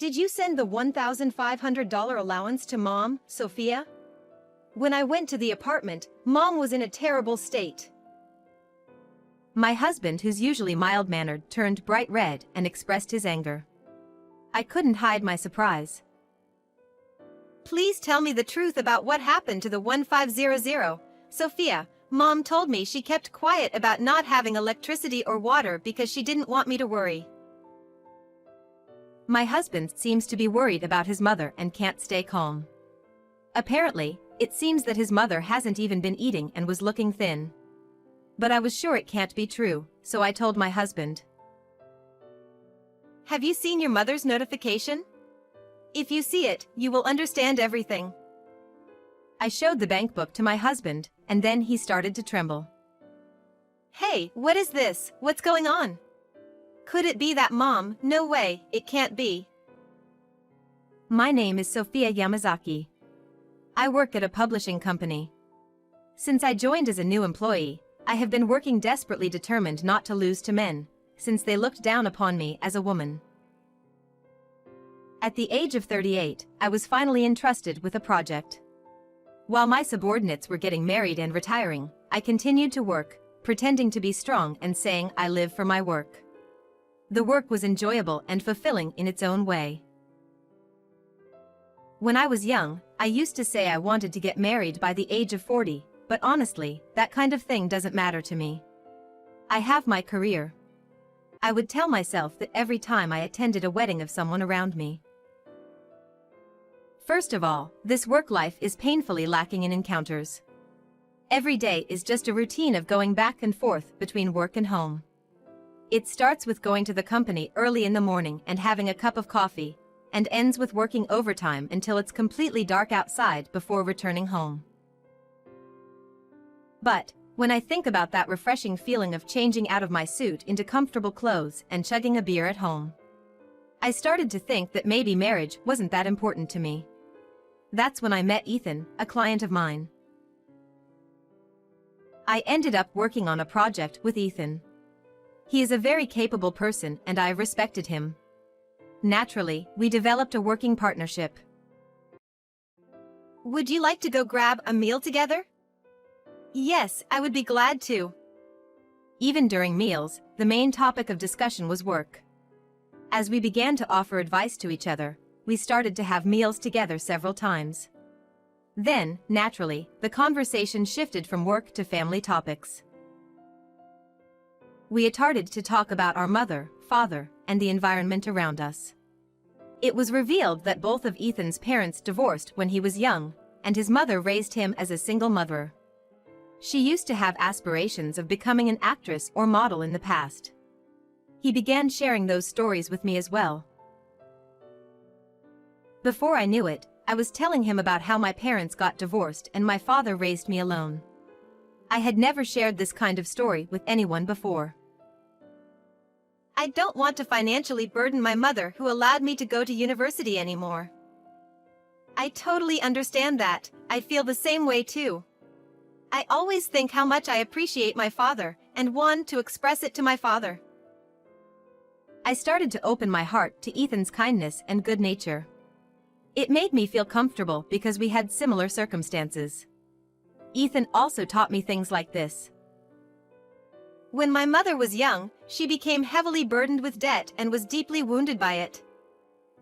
Did you send the $1,500 allowance to Mom, Sophia? When I went to the apartment, Mom was in a terrible state. My husband, who's usually mild-mannered, turned bright red and expressed his anger. I couldn't hide my surprise. Please tell me the truth about what happened to the 1500. Sophia, Mom told me she kept quiet about not having electricity or water because she didn't want me to worry. My husband seems to be worried about his mother and can't stay calm. Apparently, it seems that his mother hasn't even been eating and was looking thin. But I was sure it can't be true, so I told my husband. Have you seen your mother's notification? If you see it, you will understand everything. I showed the bank book to my husband, and then he started to tremble. Hey, what is this? What's going on? Could it be that Mom? No way, it can't be. My name is Sophia Yamazaki. I work at a publishing company. Since I joined as a new employee, I have been working desperately determined not to lose to men, since they looked down upon me as a woman. At the age of 38, I was finally entrusted with a project. While my subordinates were getting married and retiring, I continued to work, pretending to be strong and saying I live for my work. The work was enjoyable and fulfilling in its own way. When I was young, I used to say I wanted to get married by the age of 40, but honestly, that kind of thing doesn't matter to me. I have my career. I would tell myself that every time I attended a wedding of someone around me. First of all, this work life is painfully lacking in encounters. Every day is just a routine of going back and forth between work and home. It starts with going to the company early in the morning and having a cup of coffee, and ends with working overtime until it's completely dark outside before returning home. But, when I think about that refreshing feeling of changing out of my suit into comfortable clothes and chugging a beer at home, I started to think that maybe marriage wasn't that important to me. That's when I met Ethan, a client of mine. I ended up working on a project with Ethan. He is a very capable person and I respected him. Naturally, we developed a working partnership. Would you like to go grab a meal together? Yes, I would be glad to. Even during meals, the main topic of discussion was work. As we began to offer advice to each other, we started to have meals together several times. Then, naturally, the conversation shifted from work to family topics. We started to talk about our mother, father, and the environment around us. It was revealed that both of Ethan's parents divorced when he was young, and his mother raised him as a single mother. She used to have aspirations of becoming an actress or model in the past. He began sharing those stories with me as well. Before I knew it, I was telling him about how my parents got divorced and my father raised me alone. I had never shared this kind of story with anyone before. I don't want to financially burden my mother who allowed me to go to university anymore. I totally understand that. I feel the same way too. I always think how much I appreciate my father and want to express it to my father. I started to open my heart to Ethan's kindness and good nature. It made me feel comfortable because we had similar circumstances. Ethan also taught me things like this. When my mother was young, she became heavily burdened with debt and was deeply wounded by it.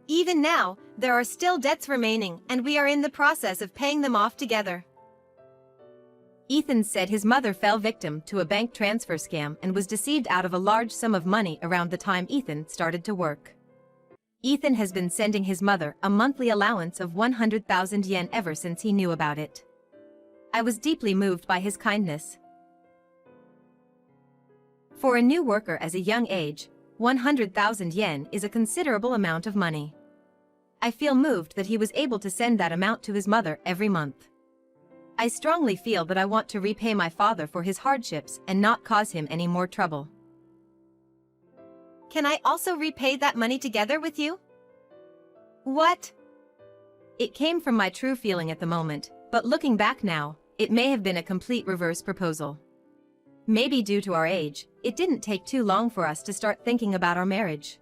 Even now, there are still debts remaining and we are in the process of paying them off together. Ethan said his mother fell victim to a bank transfer scam and was deceived out of a large sum of money around the time Ethan started to work. Ethan has been sending his mother a monthly allowance of 100,000 yen ever since he knew about it. I was deeply moved by his kindness. For a new worker at a young age, 100,000 yen is a considerable amount of money. I feel moved that he was able to send that amount to his mother every month. I strongly feel that I want to repay my father for his hardships and not cause him any more trouble. Can I also repay that money together with you? What? It came from my true feeling at the moment, but looking back now, it may have been a complete reverse proposal. Maybe due to our age, it didn't take too long for us to start thinking about our marriage.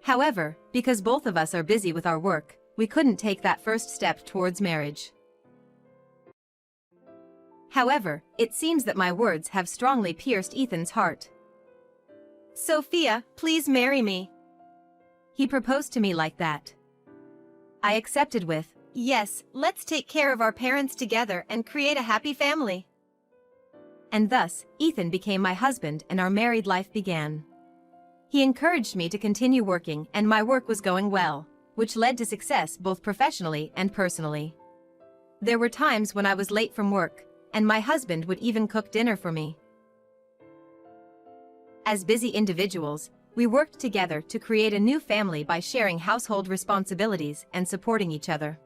However, because both of us are busy with our work, we couldn't take that first step towards marriage. However, it seems that my words have strongly pierced Ethan's heart. Sophia, please marry me. He proposed to me like that. I accepted with, Yes, let's take care of our parents together and create a happy family. and thus, Ethan became my husband and our married life began. He encouraged me to continue working and my work was going well, which led to success both professionally and personally. There were times when I was late from work, and my husband would even cook dinner for me. As busy individuals, we worked together to create a new family by sharing household responsibilities and supporting each other.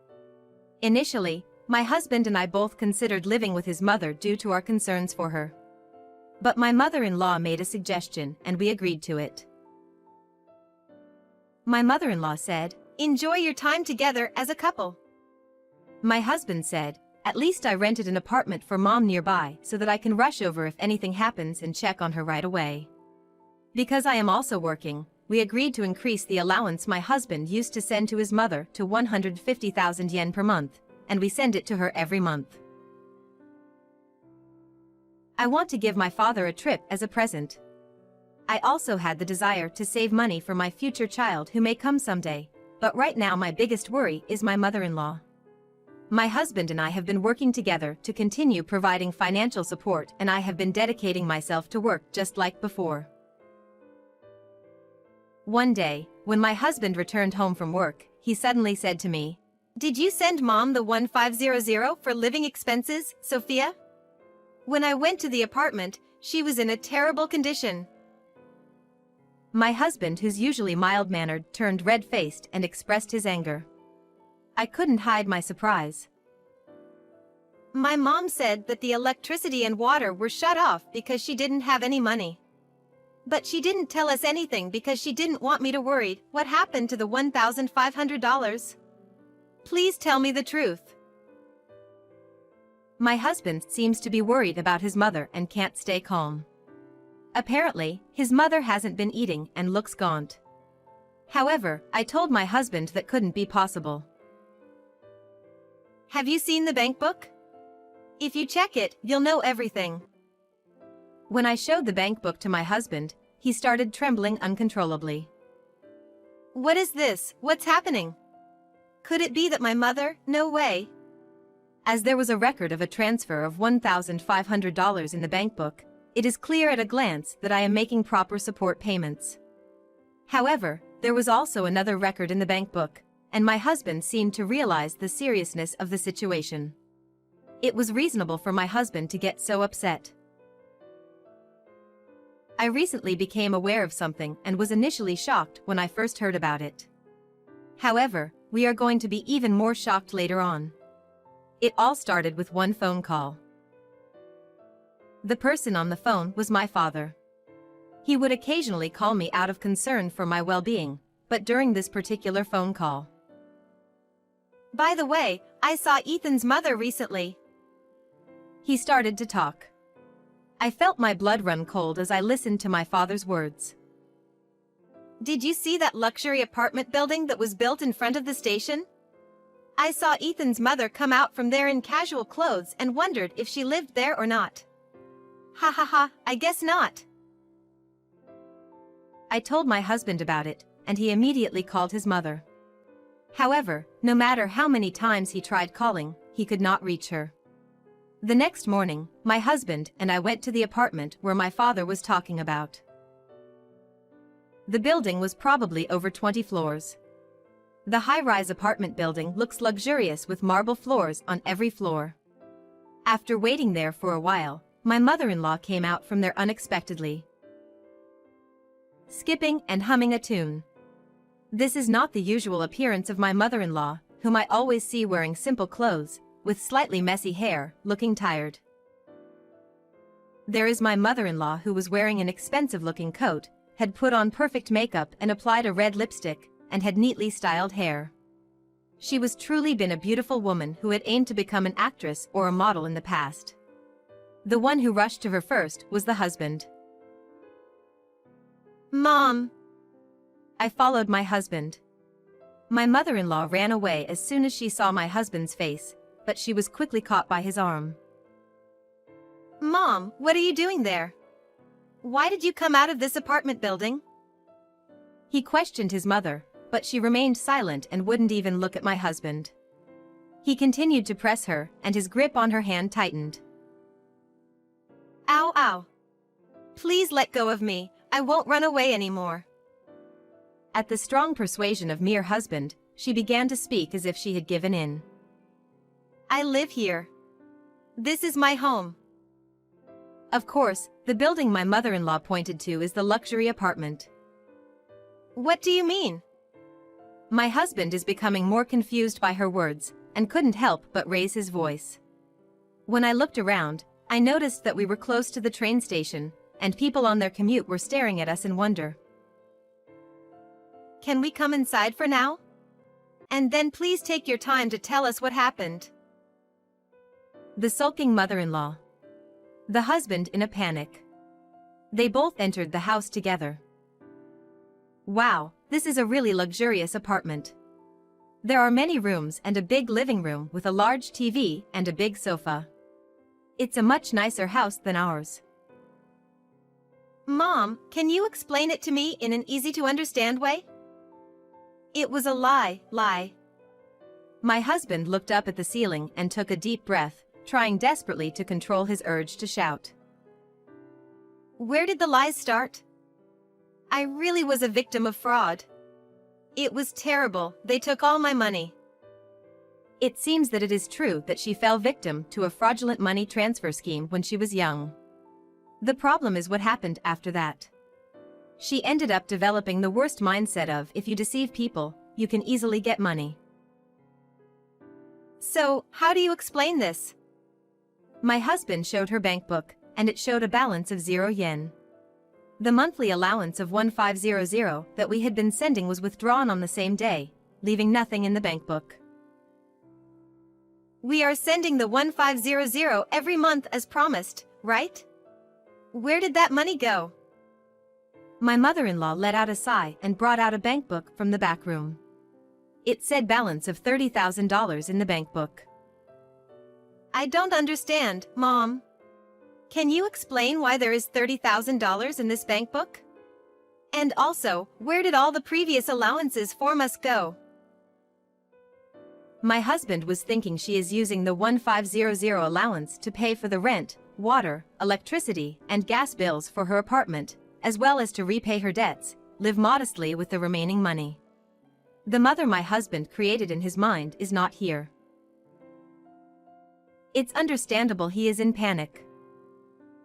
Initially, my husband and I both considered living with his mother due to our concerns for her. But my mother-in-law made a suggestion and we agreed to it. My mother-in-law said, Enjoy your time together as a couple. My husband said, at least I rented an apartment for mom nearby so that I can rush over if anything happens and check on her right away. Because I am also working, we agreed to increase the allowance my husband used to send to his mother to 150,000 yen per month, and we send it to her every month. I want to give my father a trip as a present. I also had the desire to save money for my future child who may come someday, but right now my biggest worry is my mother-in-law. My husband and I have been working together to continue providing financial support and I have been dedicating myself to work just like before. One day, when my husband returned home from work, he suddenly said to me, Did you send mom the 1500 for living expenses, Sophia? When I went to the apartment, she was in a terrible condition. My husband, who's usually mild-mannered, turned red-faced and expressed his anger. I couldn't hide my surprise. My mom said that the electricity and water were shut off because she didn't have any money. But she didn't tell us anything because she didn't want me to worry what happened to the $1,500. Please tell me the truth. My husband seems to be worried about his mother and can't stay calm. Apparently, his mother hasn't been eating and looks gaunt. However, I told my husband that couldn't be possible. Have you seen the bank book? If you check it, you'll know everything. When I showed the bank book to my husband, he started trembling uncontrollably. What is this? What's happening? Could it be that my mother? No way. As there was a record of a transfer of $1,500 in the bank book, it is clear at a glance that I am making proper support payments. However, there was also another record in the bank book, and my husband seemed to realize the seriousness of the situation. It was reasonable for my husband to get so upset. I recently became aware of something and was initially shocked when I first heard about it. However, we are going to be even more shocked later on. It all started with one phone call. The person on the phone was my father. He would occasionally call me out of concern for my well-being, but during this particular phone call. By the way, I saw Ethan's mother recently. He started to talk. I felt my blood run cold as I listened to my father's words. Did you see that luxury apartment building that was built in front of the station? I saw Ethan's mother come out from there in casual clothes and wondered if she lived there or not. Ha ha ha, I guess not. I told my husband about it, and he immediately called his mother. However, no matter how many times he tried calling, he could not reach her. The next morning, my husband and I went to the apartment where my father was talking about. The building was probably over 20 floors. The high-rise apartment building looks luxurious with marble floors on every floor. After waiting there for a while, my mother-in-law came out from there unexpectedly, skipping and humming a tune. This is not the usual appearance of my mother-in-law, whom I always see wearing simple clothes, with slightly messy hair, looking tired. There is my mother-in-law who was wearing an expensive-looking coat, had put on perfect makeup and applied a red lipstick, and had neatly styled hair. She was truly been a beautiful woman who had aimed to become an actress or a model in the past. The one who rushed to her first was the husband. Mom. I followed my husband. My mother-in-law ran away as soon as she saw my husband's face, but she was quickly caught by his arm. Mom, what are you doing there? Why did you come out of this apartment building? He questioned his mother, but she remained silent and wouldn't even look at my husband. He continued to press her, and his grip on her hand tightened. Ow, ow. Please let go of me, I won't run away anymore. At the strong persuasion of her husband, she began to speak as if she had given in. I live here. This is my home. Of course, the building my mother-in-law pointed to is the luxury apartment. What do you mean? My husband is becoming more confused by her words, and couldn't help but raise his voice. When I looked around, I noticed that we were close to the train station, and people on their commute were staring at us in wonder. Can we come inside for now? And then please take your time to tell us what happened. The sulking mother-in-law. The husband in a panic. They both entered the house together. Wow, this is a really luxurious apartment. There are many rooms and a big living room with a large TV and a big sofa. It's a much nicer house than ours. Mom, can you explain it to me in an easy-to-understand way? It was a lie. My husband looked up at the ceiling and took a deep breath, trying desperately to control his urge to shout. Where did the lies start? I really was a victim of fraud. It was terrible, they took all my money. It seems that it is true that she fell victim to a fraudulent money transfer scheme when she was young. The problem is what happened after that. She ended up developing the worst mindset of if you deceive people, you can easily get money. So, how do you explain this? My husband showed her bank book, and it showed a balance of 0 yen. The monthly allowance of 1500 that we had been sending was withdrawn on the same day, leaving nothing in the bank book. We are sending the 1500 every month as promised, right? Where did that money go? My mother-in-law let out a sigh and brought out a bank book from the back room. It said balance of $30,000 in the bank book. I don't understand, Mom. Can you explain why there is $30,000 in this bank book? And also, where did all the previous allowances for us go? My husband was thinking she is using the 1500 allowance to pay for the rent, water, electricity, and gas bills for her apartment, as well as to repay her debts, live modestly with the remaining money. The mother my husband created in his mind is not here. It's understandable he is in panic.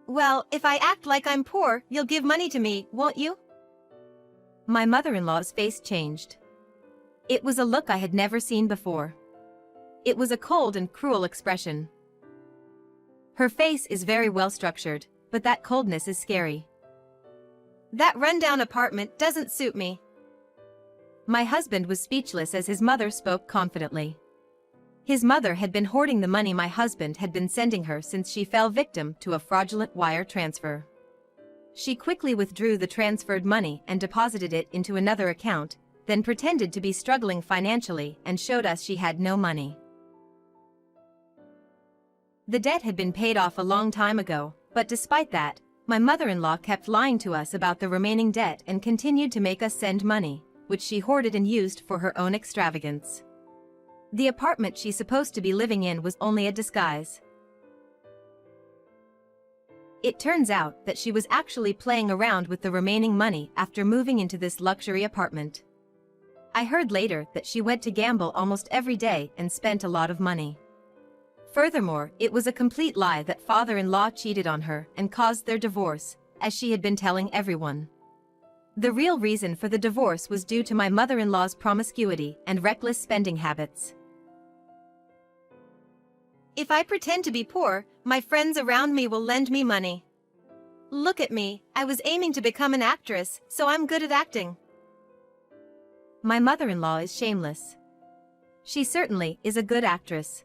Well, if I act like I'm poor, you'll give money to me, won't you? My mother-in-law's face changed. It was a look I had never seen before. It was a cold and cruel expression. Her face is very well structured, but that coldness is scary. That rundown apartment doesn't suit me. My husband was speechless as his mother spoke confidently. His mother had been hoarding the money my husband had been sending her since she fell victim to a fraudulent wire transfer. She quickly withdrew the transferred money and deposited it into another account, then pretended to be struggling financially and showed us she had no money. The debt had been paid off a long time ago, but despite that, my mother-in-law kept lying to us about the remaining debt and continued to make us send money, which she hoarded and used for her own extravagance. The apartment she's supposed to be living in was only a disguise. It turns out that she was actually playing around with the remaining money after moving into this luxury apartment. I heard later that she went to gamble almost every day and spent a lot of money. Furthermore, it was a complete lie that father-in-law cheated on her and caused their divorce, as she had been telling everyone. The real reason for the divorce was due to my mother-in-law's promiscuity and reckless spending habits. If I pretend to be poor, my friends around me will lend me money. Look at me, I was aiming to become an actress, so I'm good at acting. My mother-in-law is shameless. She certainly is a good actress.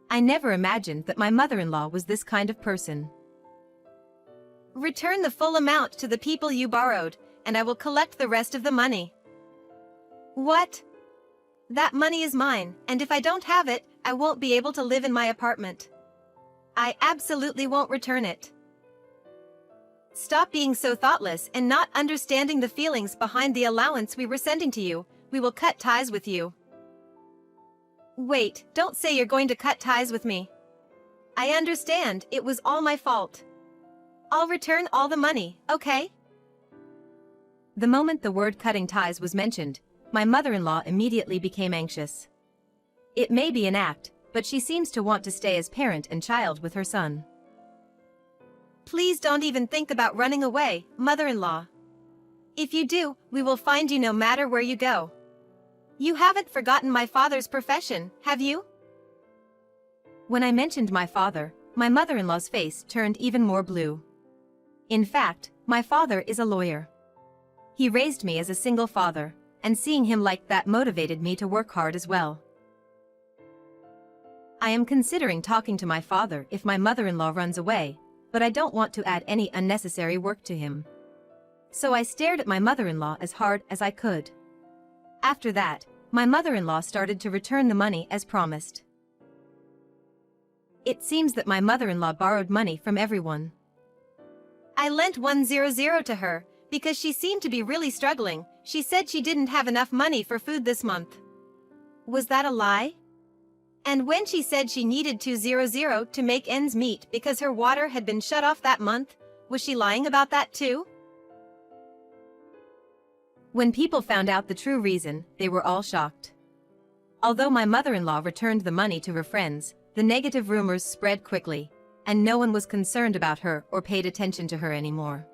I never imagined that my mother-in-law was this kind of person. Return the full amount to the people you borrowed, and I will collect the rest of the money. What? That money is mine, and if I don't have it, I won't be able to live in my apartment. I absolutely won't return it. Stop being so thoughtless and not understanding the feelings behind the allowance we were sending to you. We will cut ties with you. Wait, don't say you're going to cut ties with me. I understand, it was all my fault. I'll return all the money, okay? The moment the word cutting ties was mentioned, my mother-in-law immediately became anxious. It may be an act, but she seems to want to stay as parent and child with her son. Please don't even think about running away, mother-in-law. If you do, we will find you no matter where you go. You haven't forgotten my father's profession, have you? When I mentioned my father, my mother-in-law's face turned even more blue. In fact, my father is a lawyer. He raised me as a single father, and seeing him like that motivated me to work hard as well. I am considering talking to my father if my mother-in-law runs away, but I don't want to add any unnecessary work to him. So I stared at my mother-in-law as hard as I could. After that, my mother-in-law started to return the money as promised. It seems that my mother-in-law borrowed money from everyone. I lent 100 to her, because she seemed to be really struggling. She said she didn't have enough money for food this month. Was that a lie? And when she said she needed 200 to make ends meet because her water had been shut off that month, was she lying about that too? When people found out the true reason, they were all shocked. Although my mother-in-law returned the money to her friends, the negative rumors spread quickly, and no one was concerned about her or paid attention to her anymore.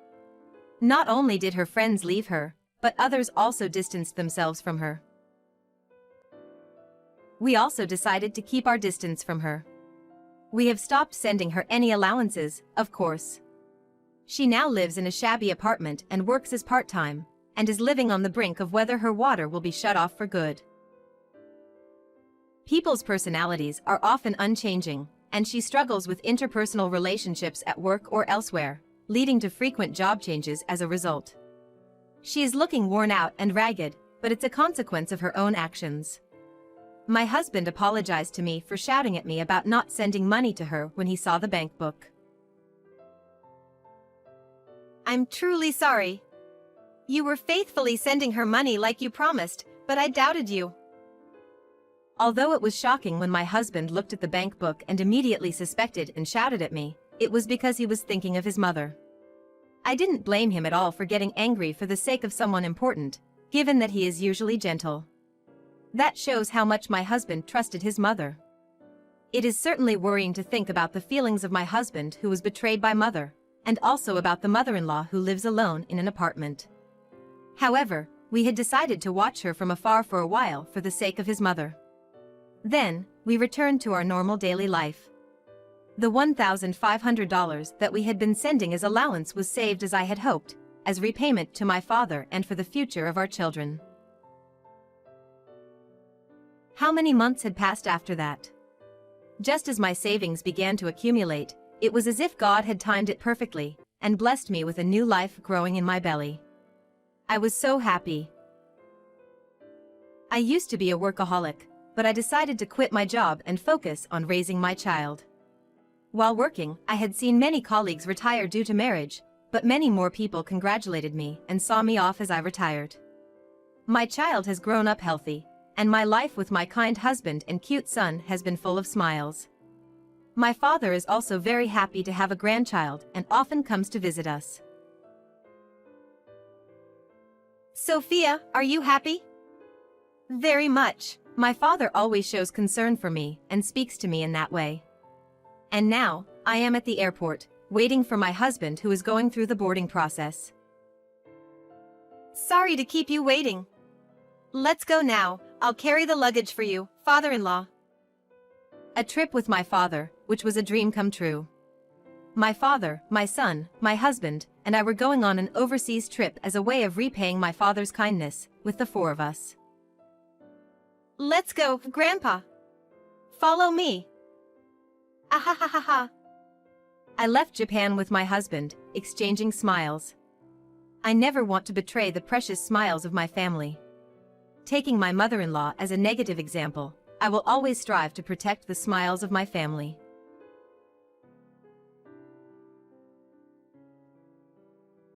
Not only did her friends leave her, but others also distanced themselves from her. We also decided to keep our distance from her. We have stopped sending her any allowances, of course. She now lives in a shabby apartment and works as part-time, and is living on the brink of whether her water will be shut off for good. People's personalities are often unchanging, and she struggles with interpersonal relationships at work or elsewhere, leading to frequent job changes as a result. She is looking worn out and ragged, but it's a consequence of her own actions. My husband apologized to me for shouting at me about not sending money to her when he saw the bank book. I'm truly sorry. You were faithfully sending her money like you promised, but I doubted you. Although it was shocking when my husband looked at the bank book and immediately suspected and shouted at me, it was because he was thinking of his mother. I didn't blame him at all for getting angry for the sake of someone important, given that he is usually gentle. That shows how much my husband trusted his mother. It is certainly worrying to think about the feelings of my husband who was betrayed by mother, and also about the mother-in-law who lives alone in an apartment. However, we had decided to watch her from afar for a while for the sake of his mother. Then, we returned to our normal daily life. The $1,500 that we had been sending as allowance was saved as I had hoped, as repayment to my father and for the future of our children. How many months had passed after that? Just as my savings began to accumulate, it was as if God had timed it perfectly, and blessed me with a new life growing in my belly. I was so happy. I used to be a workaholic, but I decided to quit my job and focus on raising my child. While working, I had seen many colleagues retire due to marriage, but many more people congratulated me and saw me off as I retired. My child has grown up healthy, and my life with my kind husband and cute son has been full of smiles. My father is also very happy to have a grandchild and often comes to visit us. Sophia, are you happy? Very much. My father always shows concern for me and speaks to me in that way. And now, I am at the airport, waiting for my husband who is going through the boarding process. Sorry to keep you waiting. Let's go now. I'll carry the luggage for you, father-in-law. A trip with my father, which was a dream come true. My father, my son, my husband, and I were going on an overseas trip as a way of repaying my father's kindness, with the four of us. Let's go, Grandpa. Follow me. Ahahaha. I left Japan with my husband, exchanging smiles. I never want to betray the precious smiles of my family. Taking my mother-in-law as a negative example, I will always strive to protect the smiles of my family.